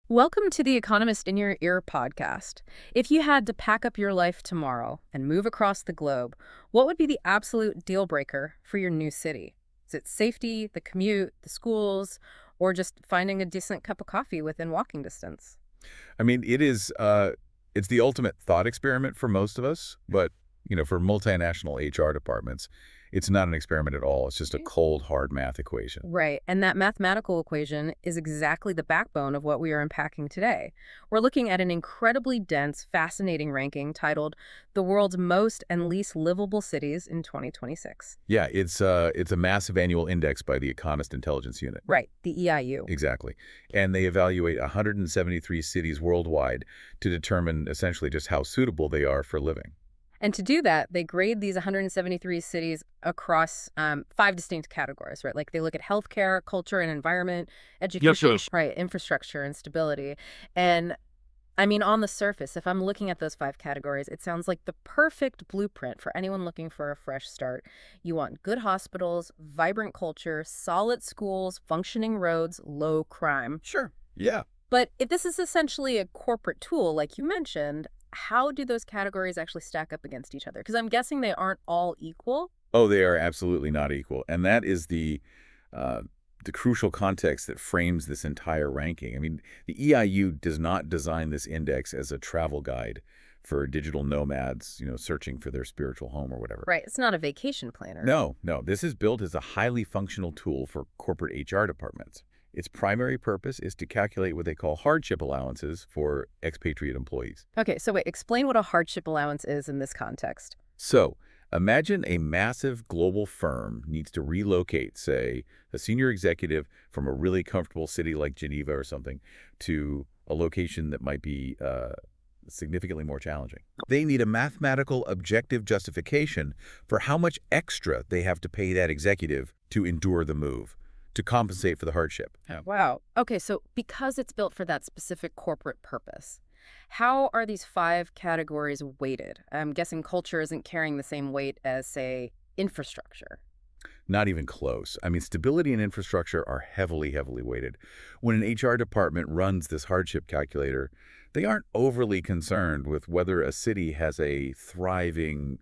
Welcome to the Economist in Your Ear podcast. If you had to pack up your life tomorrow and move across the globe, what would be the absolute deal breaker for your new city? Is it safety, the commute, the schools, or just finding a decent cup of coffee within walking distance? I mean, it's the ultimate thought experiment for most of us, but, for multinational HR departments, it's not an experiment at all. It's just a cold, hard math equation. Right, and that mathematical equation is exactly the backbone of what we are unpacking today. We're looking at an incredibly dense, fascinating ranking titled The World's Most and Least Livable Cities in 2026. Yeah, it's a massive annual index by the Economist Intelligence Unit. Right, the EIU. Exactly. And they evaluate 173 cities worldwide to determine essentially just how suitable they are for living. And to do that, they grade these 173 cities across 5 distinct categories, right? Like they look at healthcare, culture and environment, education, Yes. right, infrastructure and stability. And I mean, on the surface, if I'm looking at those 5 categories, it sounds like the perfect blueprint for anyone looking for a fresh start. You want good hospitals, vibrant culture, solid schools, functioning roads, low crime. Sure. Yeah. But if this is essentially a corporate tool, like you mentioned, how do those categories actually stack up against each other? Because I'm guessing they aren't all equal. Oh, they are absolutely not equal. And that is the crucial context that frames this entire ranking. I mean, the EIU does not design this index as a travel guide for digital nomads, searching for their spiritual home or whatever. Right. It's not a vacation planner. No. This is built as a highly functional tool for corporate HR departments. Its primary purpose is to calculate what they call hardship allowances for expatriate employees. Okay, so wait, explain what a hardship allowance is in this context. So, imagine a massive global firm needs to relocate, say, a senior executive from a really comfortable city like Geneva or something to a location that might be significantly more challenging. They need a mathematical objective justification for how much extra they have to pay that executive to endure the move, to compensate for the hardship. Wow. Okay, so because it's built for that specific corporate purpose, how are these 5 categories weighted? I'm guessing culture isn't carrying the same weight as, say, infrastructure. Not even close. I mean, stability and infrastructure are heavily, heavily weighted. When an HR department runs this hardship calculator, they aren't overly concerned with whether a city has a thriving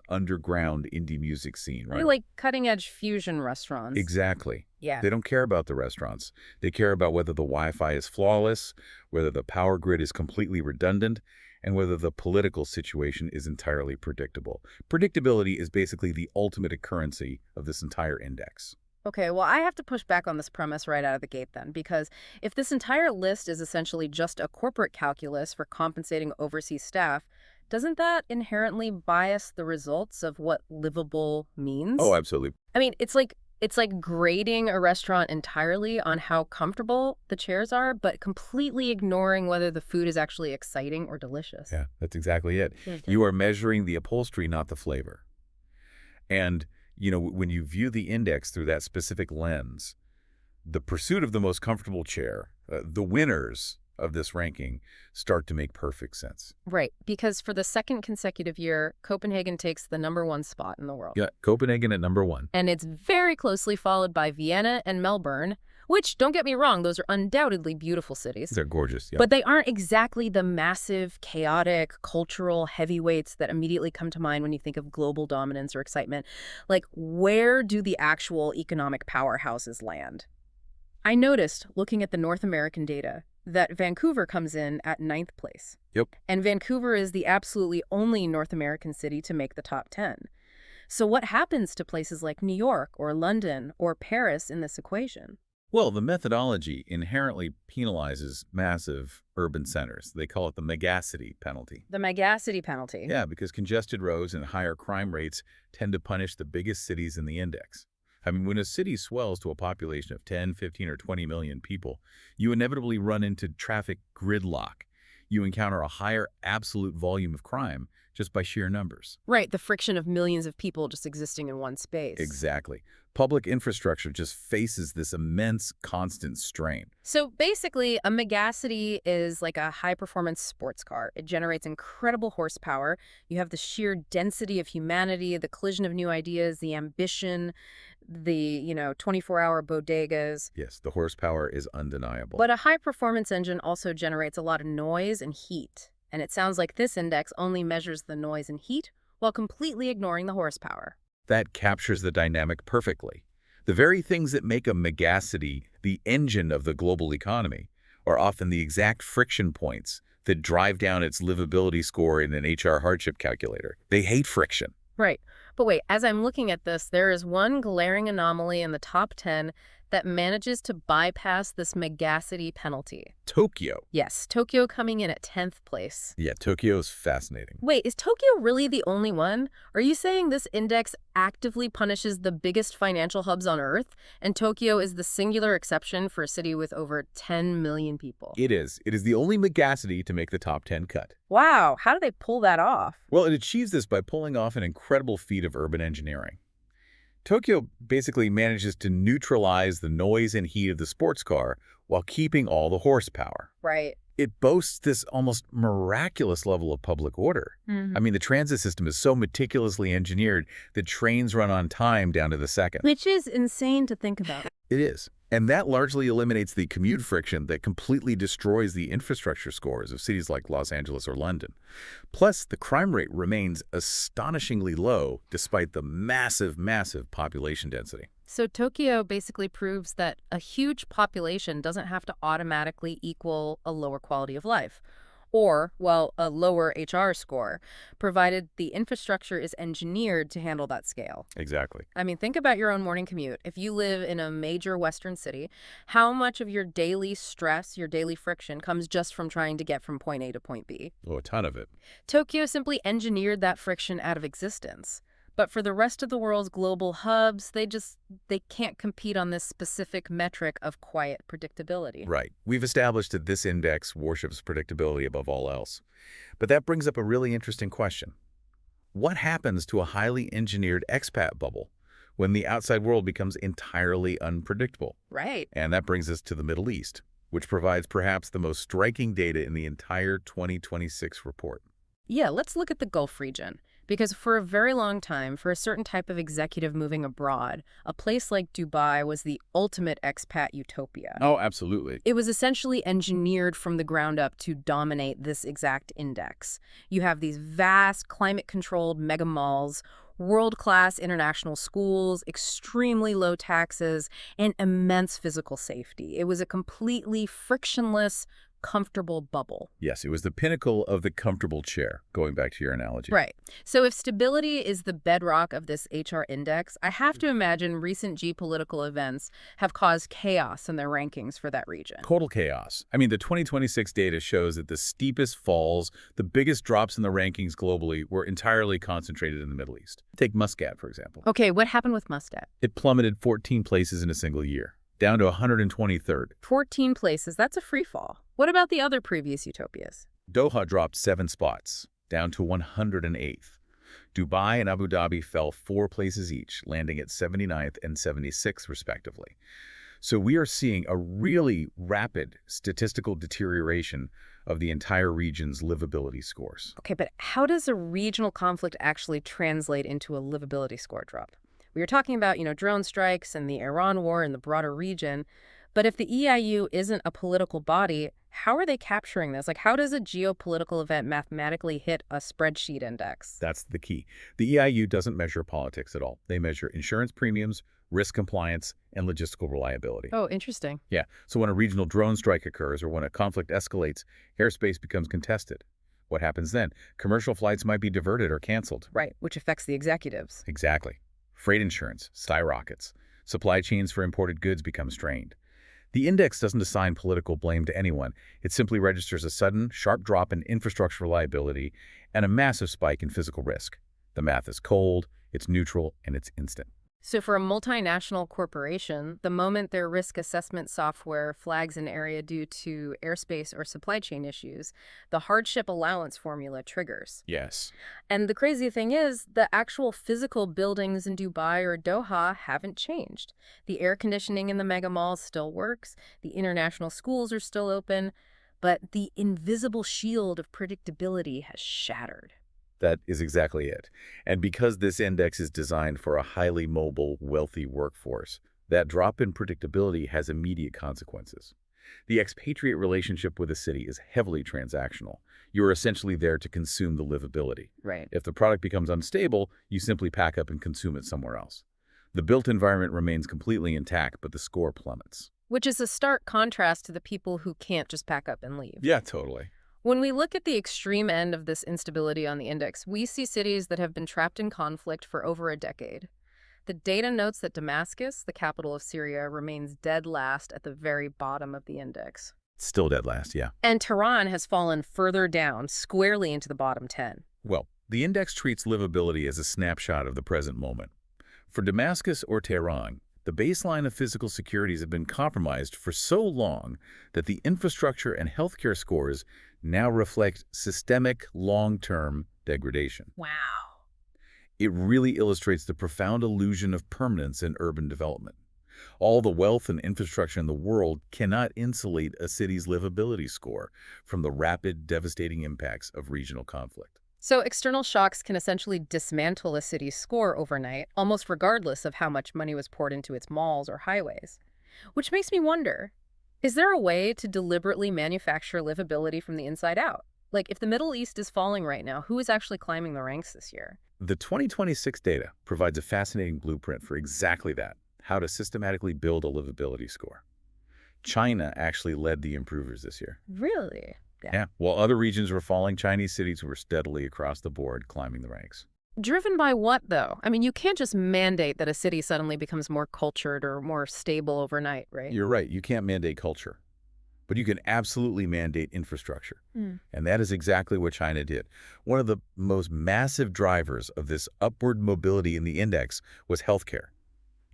underground indie music scene, right? Really like cutting-edge fusion restaurants. Exactly. Yeah. They don't care about the restaurants. They care about whether the Wi-Fi is flawless, whether the power grid is completely redundant, and whether the political situation is entirely predictable. Predictability is basically the ultimate currency of this entire index. Okay, well, I have to push back on this premise right out of the gate then, because if this entire list is essentially just a corporate calculus for compensating overseas staff, doesn't that inherently bias the results of what livable means? Oh, absolutely. I mean, it's like grading a restaurant entirely on how comfortable the chairs are, but completely ignoring whether the food is actually exciting or delicious. Yeah, that's exactly it. Mhm. You are measuring the upholstery, not the flavor. And, when you view the index through that specific lens, the pursuit of the most comfortable chair, the winners of this ranking, start to make perfect sense. Right, because for the second consecutive year, Copenhagen takes the #1 spot in the world. Yeah, Copenhagen at #1. And it's very closely followed by Vienna and Melbourne, which, don't get me wrong, those are undoubtedly beautiful cities. They're gorgeous, yeah. But they aren't exactly the massive, chaotic, cultural heavyweights that immediately come to mind when you think of global dominance or excitement. Like, where do the actual economic powerhouses land? I noticed, looking at the North American data, that Vancouver comes in at 9th place. Yep. And Vancouver is the absolutely only North American city to make the top 10. So what happens to places like New York or London or Paris in this equation? Well, the methodology inherently penalizes massive urban centers. They call it the megacity penalty. The megacity penalty. Yeah, because congested roads and higher crime rates tend to punish the biggest cities in the index. I mean, when a city swells to a population of 10, 15, or 20 million people, you inevitably run into traffic gridlock. You encounter a higher absolute volume of crime just by sheer numbers. Right, the friction of millions of people just existing in one space. Exactly. Public infrastructure just faces this immense constant strain. So basically, a megacity is like a high-performance sports car. It generates incredible horsepower. You have the sheer density of humanity, the collision of new ideas, the ambition, the, 24-hour bodegas. Yes, the horsepower is undeniable. But a high-performance engine also generates a lot of noise and heat. And it sounds like this index only measures the noise and heat while completely ignoring the horsepower. That captures the dynamic perfectly. The very things that make a megacity the engine of the global economy are often the exact friction points that drive down its livability score in an HR hardship calculator. They hate friction. Right. But wait, as I'm looking at this, there is one glaring anomaly in the top 10 that manages to bypass this megacity penalty. Tokyo. Yes, Tokyo coming in at 10th place. Yeah, Tokyo's fascinating. Wait, is Tokyo really the only one? Are you saying this index actively punishes the biggest financial hubs on Earth, and Tokyo is the singular exception for a city with over 10 million people? It is. It is the only megacity to make the top 10 cut. Wow, how do they pull that off? Well, it achieves this by pulling off an incredible feat of urban engineering. Tokyo basically manages to neutralize the noise and heat of the sports car while keeping all the horsepower. Right. It boasts this almost miraculous level of public order. I mean, the transit system is so meticulously engineered that trains run on time down to the second. Which is insane to think about. It is. And that largely eliminates the commute friction that completely destroys the infrastructure scores of cities like Los Angeles or London. Plus, the crime rate remains astonishingly low despite the massive, massive population density. So Tokyo basically proves that a huge population doesn't have to automatically equal a lower quality of life. Or, well, a lower HR score, provided the infrastructure is engineered to handle that scale. Exactly. I mean, think about your own morning commute. If you live in a major Western city, how much of your daily stress, your daily friction, comes just from trying to get from point A to point B? Oh, a ton of it. Tokyo simply engineered that friction out of existence. But for the rest of the world's global hubs, they can't compete on this specific metric of quiet predictability. Right. We've established that this index worships predictability above all else. But that brings up a really interesting question. What happens to a highly engineered expat bubble when the outside world becomes entirely unpredictable? Right. And that brings us to the Middle East, which provides perhaps the most striking data in the entire 2026 report. Yeah, let's look at the Gulf region. Because for a very long time, for a certain type of executive moving abroad, a place like Dubai was the ultimate expat utopia. Oh, absolutely. It was essentially engineered from the ground up to dominate this exact index. You have these vast, climate-controlled mega malls, world-class international schools, extremely low taxes, and immense physical safety. It was a completely frictionless, comfortable bubble. Yes, it was the pinnacle of the comfortable chair, going back to your analogy. Right. So if stability is the bedrock of this HR index, I have to imagine recent geopolitical events have caused chaos in their rankings for that region. Total chaos. I mean, the 2026 data shows that the steepest falls, the biggest drops in the rankings globally were entirely concentrated in the Middle East. Take Muscat, for example. Okay, what happened with Muscat? It plummeted 14 places in a single year, down to 123rd. 14 places. That's a free fall. What about the other previous utopias? Doha dropped 7 spots, down to 108th. Dubai and Abu Dhabi fell 4 places each, landing at 79th and 76th, respectively. So we are seeing a really rapid statistical deterioration of the entire region's livability scores. Okay, but how does a regional conflict actually translate into a livability score drop? We were talking about, drone strikes and the Iran war and the broader region. But if the EIU isn't a political body, how are they capturing this? Like, how does a geopolitical event mathematically hit a spreadsheet index? That's the key. The EIU doesn't measure politics at all. They measure insurance premiums, risk compliance, and logistical reliability. Oh, interesting. Yeah. So when a regional drone strike occurs or when a conflict escalates, airspace becomes contested. What happens then? Commercial flights might be diverted or canceled. Right, which affects the executives. Exactly. Freight insurance skyrockets. Supply chains for imported goods become strained. The index doesn't assign political blame to anyone. It simply registers a sudden, sharp drop in infrastructure reliability and a massive spike in physical risk. The math is cold, it's neutral, and it's instant. So for a multinational corporation, the moment their risk assessment software flags an area due to airspace or supply chain issues, the hardship allowance formula triggers. Yes. And the crazy thing is, the actual physical buildings in Dubai or Doha haven't changed. The air conditioning in the mega malls still works, the international schools are still open, but the invisible shield of predictability has shattered. That is exactly it. And because this index is designed for a highly mobile, wealthy workforce, that drop in predictability has immediate consequences. The expatriate relationship with a city is heavily transactional. You're essentially there to consume the livability. Right. If the product becomes unstable, you simply pack up and consume it somewhere else. The built environment remains completely intact, but the score plummets. Which is a stark contrast to the people who can't just pack up and leave. Yeah, totally. When we look at the extreme end of this instability on the index, we see cities that have been trapped in conflict for over a decade. The data notes that Damascus, the capital of Syria, remains dead last at the very bottom of the index. Still dead last, yeah. And Tehran has fallen further down, squarely into the bottom 10. Well, the index treats livability as a snapshot of the present moment. For Damascus or Tehran, the baseline of physical securities have been compromised for so long that the infrastructure and healthcare scores now reflect systemic long-term degradation. Wow. It really illustrates the profound illusion of permanence in urban development. All the wealth and infrastructure in the world cannot insulate a city's livability score from the rapid, devastating impacts of regional conflict. So external shocks can essentially dismantle a city's score overnight, almost regardless of how much money was poured into its malls or highways. Which makes me wonder, is there a way to deliberately manufacture livability from the inside out? Like, if the Middle East is falling right now, who is actually climbing the ranks this year? The 2026 data provides a fascinating blueprint for exactly that, how to systematically build a livability score. China actually led the improvers this year. Really? Yeah. While other regions were falling, Chinese cities were steadily across the board climbing the ranks. Driven by what, though? I mean, you can't just mandate that a city suddenly becomes more cultured or more stable overnight, right? You're right. You can't mandate culture. But you can absolutely mandate infrastructure. And that is exactly what China did. One of the most massive drivers of this upward mobility in the index was healthcare.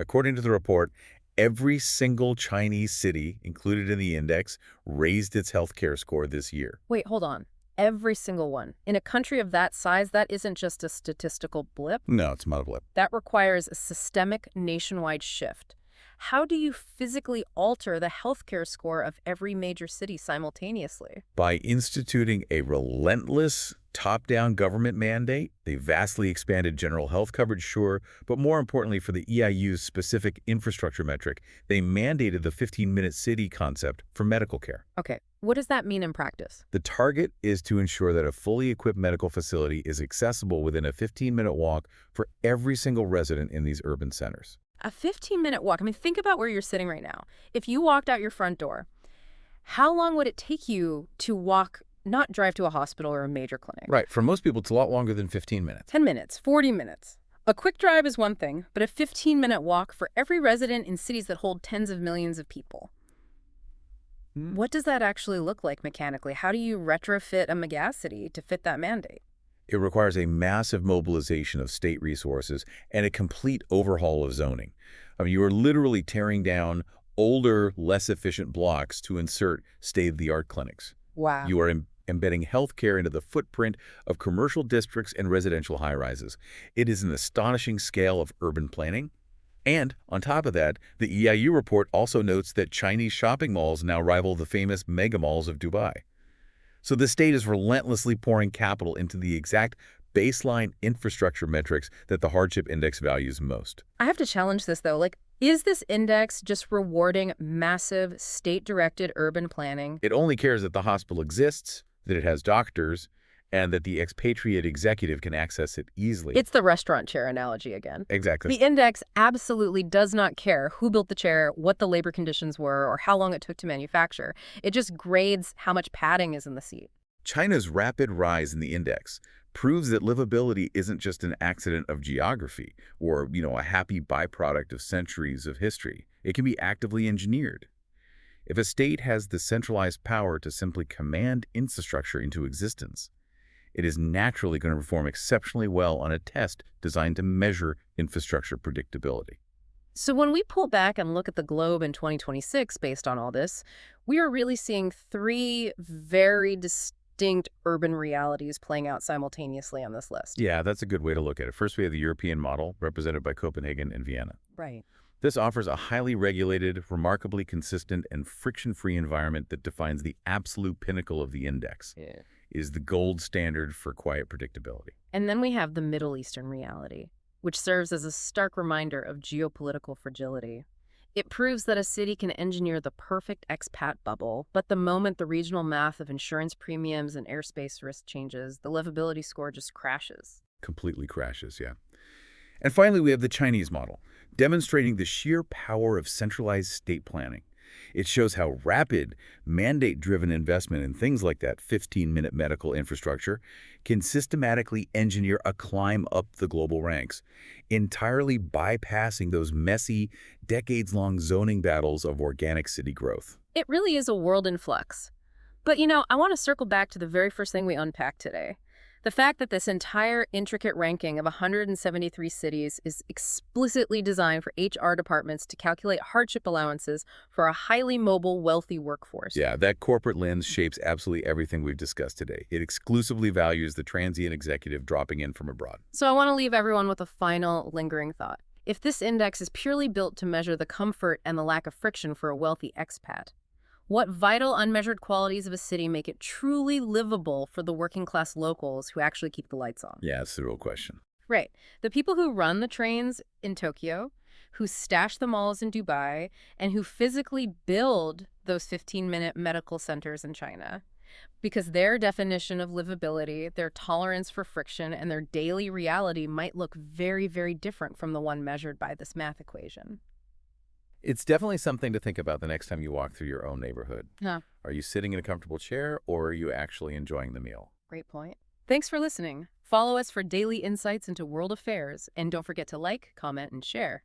According to the report, every single Chinese city included in the index raised its healthcare score this year. Wait, hold on. Every single one. In a country of that size, that isn't just a statistical blip. No, it's not a blip. That requires a systemic nationwide shift. How do you physically alter the healthcare score of every major city simultaneously? By instituting a relentless top-down government mandate, they vastly expanded general health coverage, sure, but more importantly for the EIU's specific infrastructure metric, they mandated the 15-minute city concept for medical care. Okay, what does that mean in practice? The target is to ensure that a fully equipped medical facility is accessible within a 15-minute walk for every single resident in these urban centers. A 15-minute walk. I mean, think about where you're sitting right now. If you walked out your front door, how long would it take you to walk, not drive to a hospital or a major clinic? Right. For most people, it's a lot longer than 15 minutes. 10 minutes, 40 minutes. A quick drive is one thing, but a 15-minute walk for every resident in cities that hold tens of millions of people. What does that actually look like mechanically? How do you retrofit a megacity to fit that mandate? It requires a massive mobilization of state resources and a complete overhaul of zoning. I mean, you are literally tearing down older, less efficient blocks to insert state-of-the-art clinics. Wow. You are embedding healthcare into the footprint of commercial districts and residential high-rises. It is an astonishing scale of urban planning. And on top of that, the EIU report also notes that Chinese shopping malls now rival the famous mega malls of Dubai. So the state is relentlessly pouring capital into the exact baseline infrastructure metrics that the hardship index values most. I have to challenge this, though. Like, is this index just rewarding massive state-directed urban planning? It only cares that the hospital exists, that it has doctors, and that the expatriate executive can access it easily. It's the restaurant chair analogy again. Exactly. The index absolutely does not care who built the chair, what the labor conditions were, or how long it took to manufacture. It just grades how much padding is in the seat. China's rapid rise in the index proves that livability isn't just an accident of geography or, a happy byproduct of centuries of history. It can be actively engineered. If a state has the centralized power to simply command infrastructure into existence, it is naturally going to perform exceptionally well on a test designed to measure infrastructure predictability. So when we pull back and look at the globe in 2026 based on all this, we are really seeing three very distinct urban realities playing out simultaneously on this list. Yeah, that's a good way to look at it. First, we have the European model, represented by Copenhagen and Vienna. Right. This offers a highly regulated, remarkably consistent, and friction-free environment that defines the absolute pinnacle of the index. Yeah. is the gold standard for quiet predictability. And then we have the Middle Eastern reality, which serves as a stark reminder of geopolitical fragility. It proves that a city can engineer the perfect expat bubble, but the moment the regional math of insurance premiums and airspace risk changes, the livability score just crashes. Completely crashes, yeah. And finally, we have the Chinese model, demonstrating the sheer power of centralized state planning. It shows how rapid, mandate-driven investment in things like that 15-minute medical infrastructure can systematically engineer a climb up the global ranks, entirely bypassing those messy, decades-long zoning battles of organic city growth. It really is a world in flux. But, I want to circle back to the very first thing we unpacked today. The fact that this entire intricate ranking of 173 cities is explicitly designed for HR departments to calculate hardship allowances for a highly mobile, wealthy workforce. Yeah, that corporate lens shapes absolutely everything we've discussed today. It exclusively values the transient executive dropping in from abroad. So I want to leave everyone with a final, lingering thought. If this index is purely built to measure the comfort and the lack of friction for a wealthy expat, what vital unmeasured qualities of a city make it truly livable for the working-class locals who actually keep the lights on? Yeah, that's the real question. Right. The people who run the trains in Tokyo, who stash the malls in Dubai, and who physically build those 15-minute medical centers in China. Because their definition of livability, their tolerance for friction, and their daily reality might look very, very different from the one measured by this math equation. It's definitely something to think about the next time you walk through your own neighborhood. Huh. Are you sitting in a comfortable chair, or are you actually enjoying the meal? Great point. Thanks for listening. Follow us for daily insights into world affairs, and don't forget to like, comment, and share.